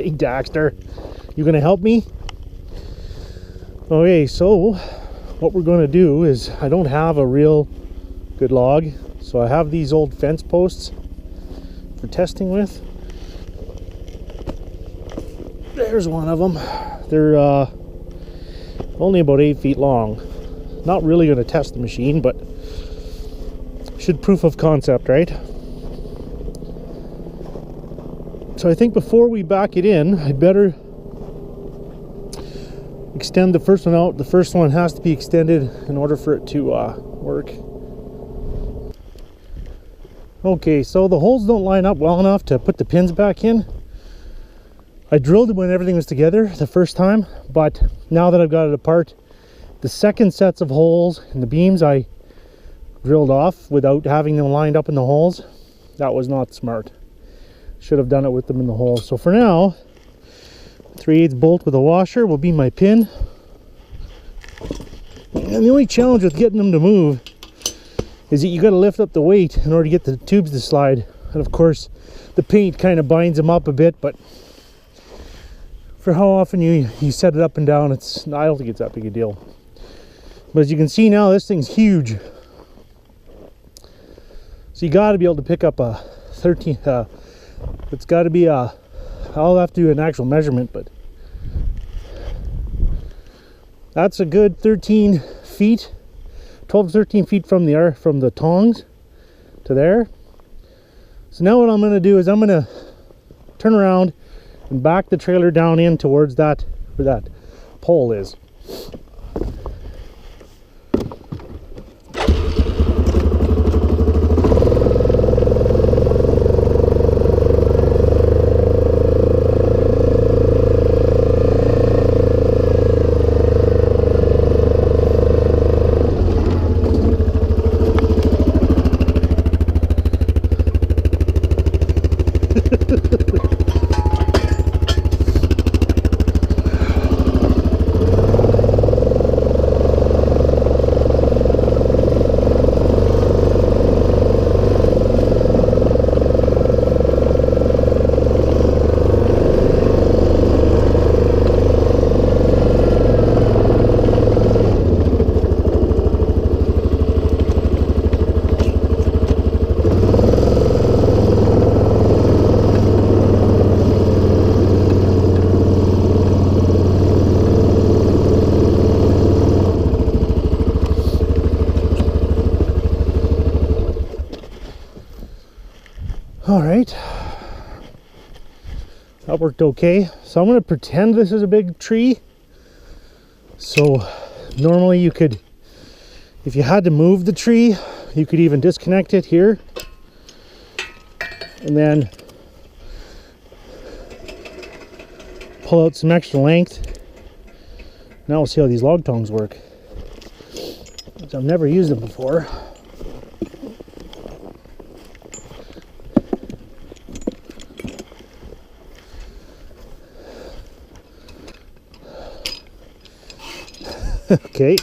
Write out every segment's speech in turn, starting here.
Hey Daxter, you gonna help me? Okay, so what we're gonna do is, I don't have a real good log, so I have these old fence posts for testing with. There's one of them. They're only about 8 feet long. Not really gonna test the machine, but should proof of concept, right? So I think before we back it in, I'd better extend the first one out. The first one has to be extended in order for it to work. Okay, so the holes don't line up well enough to put the pins back in. I drilled it when everything was together the first time, but now that I've got it apart, the second sets of holes in the beams I drilled off without having them lined up in the holes. That was not smart. Should have done it with them in the holes. So for now, 3/8 bolt with a washer will be my pin. And the only challenge with getting them to move is that you got to lift up the weight in order to get the tubes to slide. And of course, the paint kind of binds them up a bit, but for how often you set it up and down, I don't think it's that big a deal. But as you can see now, this thing's huge. So you got to be able to pick up a 13, it's got to be a, I'll have to do an actual measurement, but that's a good 13 feet, 12 to 13 feet from the tongs to there. So now what I'm going to do is I'm going to turn around and back the trailer down in towards that, where that pole is. All right, that worked okay. So I'm going to pretend this is a big tree. So normally you could, if you had to move the tree, you could even disconnect it here and then pull out some extra length. Now we'll see how these log tongs work. I've never used them before. Okay.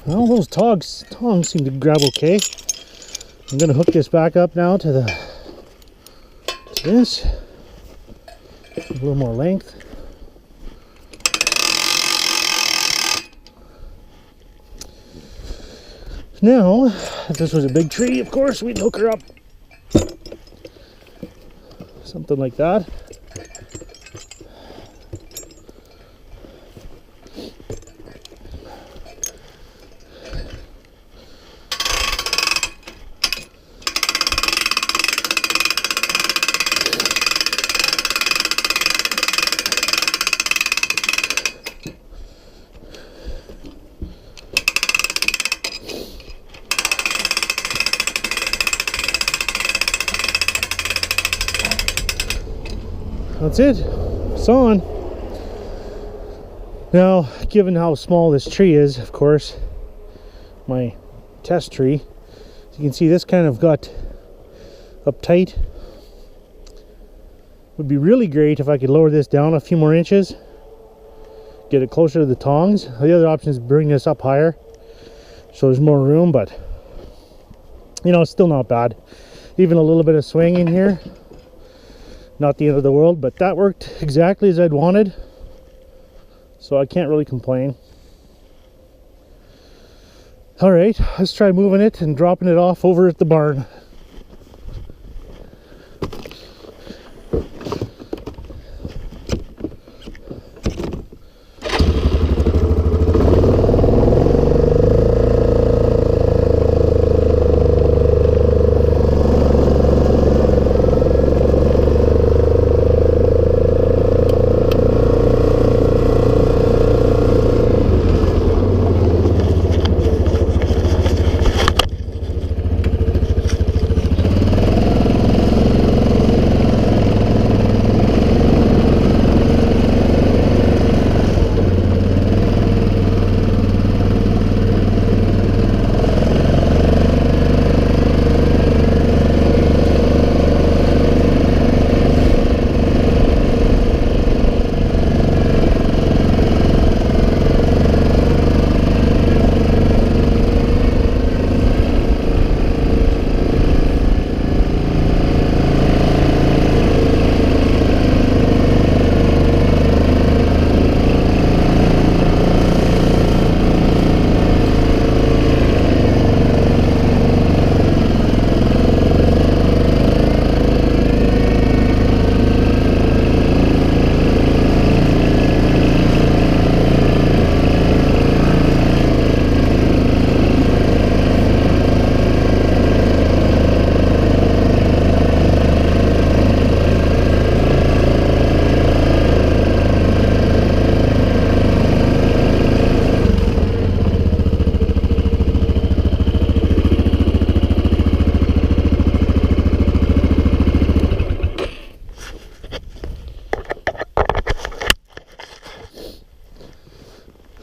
Well, those tongs seem to grab okay. I'm going to hook this back up now to this. A little more length. Now, if this was a big tree, of course, we'd hook her up. Something like that. that's it. It's on. Now, given how small this tree is, of course, my test tree, as you can see, this kind of got uptight. Would be really great if I could lower this down a few more inches, get it closer to the tongs. The other option is bring this up higher so there's more room, but you know, it's still not bad. Even a little bit of swing in here, not the end of the world, but that worked exactly as I'd wanted, so I can't really complain. All right, let's try moving it and dropping it off over at the barn.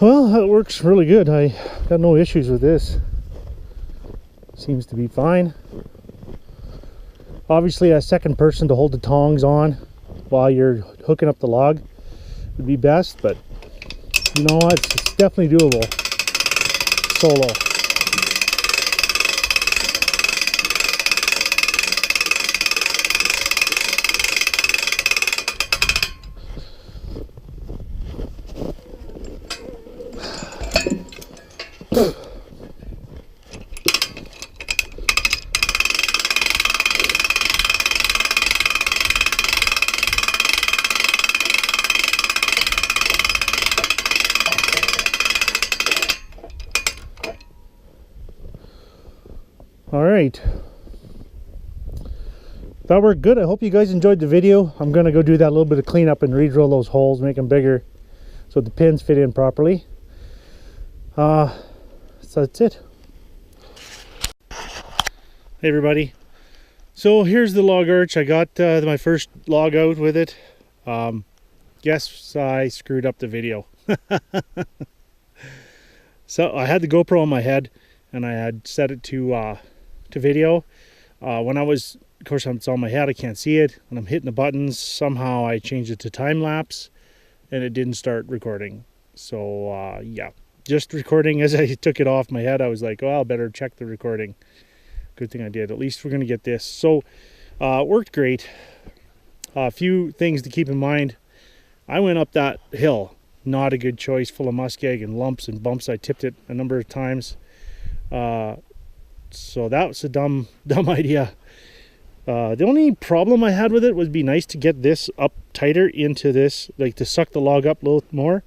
Well, that works really good. I got no issues with this. Seems to be fine. Obviously, a second person to hold the tongs on while you're hooking up the log would be best, but you know what, it's definitely doable solo. All right, that worked good. I hope you guys enjoyed the video. I'm gonna go do that little bit of cleanup and re-drill those holes, make them bigger so the pins fit in properly. So that's it. Hey everybody, so here's the log arch. I got my first log out with it. Guess I screwed up the video. So I had the GoPro on my head and I had set it to video. When I was, of course, it's on my head, I can't see it. When I'm hitting the buttons, somehow I changed it to time lapse and it didn't start recording. So yeah, just recording. As I took it off my head, I was like, well, I better check the recording. Good thing I did. At least we're gonna get this. So worked great. A few things to keep in mind. I went up that hill, not a good choice, full of muskeg and lumps and bumps. I tipped it a number of times. So that was a dumb idea. The only problem I had with it would be nice to get this up tighter into this, like to suck the log up a little more.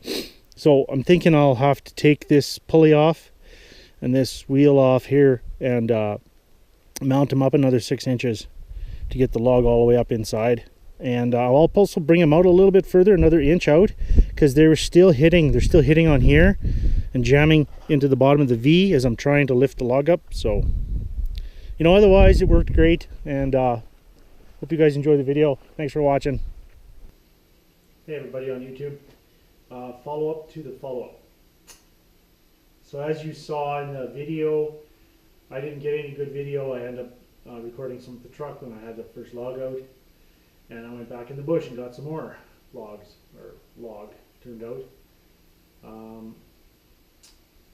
So I'm thinking I'll have to take this pulley off and this wheel off here and mount them up another 6 inches to get the log all the way up inside. And I'll also bring them out a little bit further, another inch out, because they're still hitting on here and jamming into the bottom of the V as I'm trying to lift the log up. So, you know, otherwise it worked great, and hope you guys enjoy the video. Thanks for watching. Hey everybody on YouTube. Follow-up to the follow-up. So as you saw in the video, I didn't get any good video. I ended up recording some of the truck when I had the first log out. And I went back in the bush and got some more logs, or log, turned out.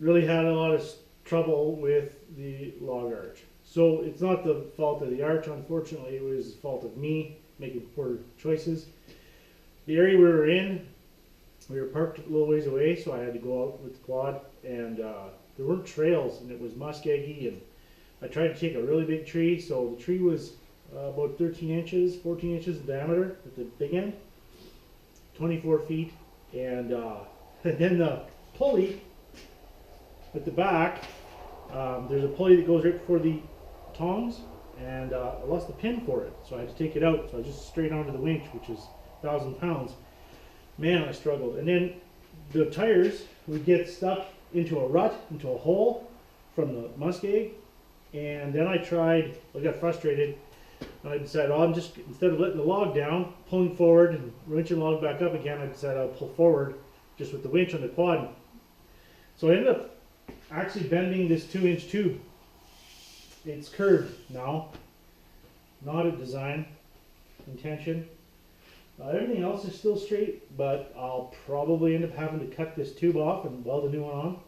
Really had a lot of trouble with the log arch. So it's not the fault of the arch, unfortunately. It was the fault of me making poor choices. The area we were in, we were parked a little ways away, so I had to go out with the quad, and there weren't trails, and it was muskeggy, and I tried to take a really big tree, so the tree was about 13 inches, 14 inches in diameter at the big end, 24 feet, and then the pulley at the back, there's a pulley that goes right before the tongs, and I lost the pin for it, so I had to take it out, so I just straight onto the winch, which is 1,000 pounds. Man, I struggled. And then the tires would get stuck into a rut, into a hole from the muskeg. And then I got frustrated. And I decided, oh, I'm just, instead of letting the log down, pulling forward and winching the log back up again, I decided I'll pull forward just with the winch on the quad. So I ended up actually bending this 2-inch tube. It's curved now, not a design intention. Everything else is still straight, but I'll probably end up having to cut this tube off and weld a new one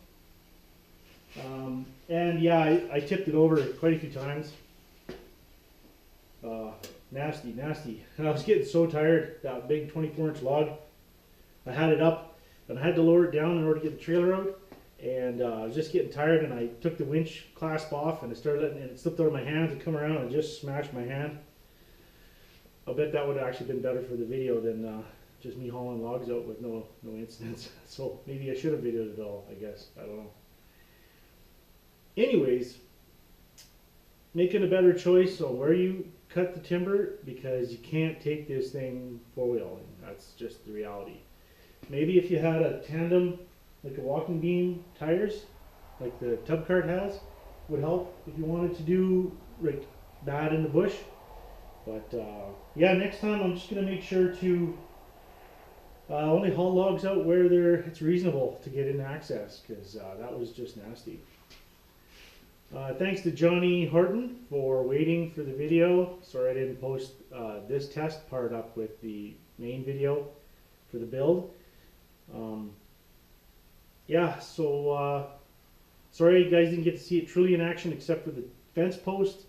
on. And yeah, I tipped it over quite a few times. Nasty, nasty. And I was getting so tired, that big 24-inch log. I had it up, and I had to lower it down in order to get the trailer out. And I was just getting tired, and I took the winch clasp off, and it slipped out of my hands and come around and just smashed my hand. I'll bet that would have actually been better for the video than just me hauling logs out with no incidents. So maybe I should have videoed it all, I guess. I don't know. Anyways, making a better choice on where you cut the timber, because you can't take this thing four-wheeling. That's just the reality. Maybe if you had a tandem, like a walking beam tires, like the tub cart has, would help if you wanted to do like that in the bush. But yeah, next time I'm just going to make sure to only haul logs out where it's reasonable to get in access, because that was just nasty. Thanks to Johnny Horton for waiting for the video. Sorry I didn't post this test part up with the main video for the build. Yeah, so sorry you guys didn't get to see it truly in action except for the fence post.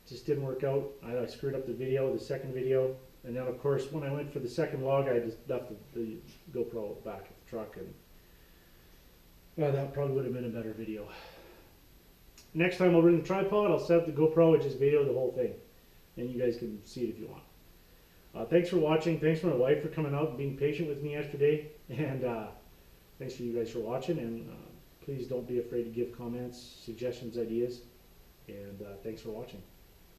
Just didn't work out. I screwed up the second video, and then of course when I went for the second log, I just left the GoPro back at the truck, and that probably would have been a better video. Next time I'll bring the tripod, I'll set up the GoPro and just video the whole thing, and you guys can see it if you want. Thanks for watching. Thanks for my wife for coming out and being patient with me yesterday, and thanks for you guys for watching, and please don't be afraid to give comments, suggestions, ideas, and thanks for watching.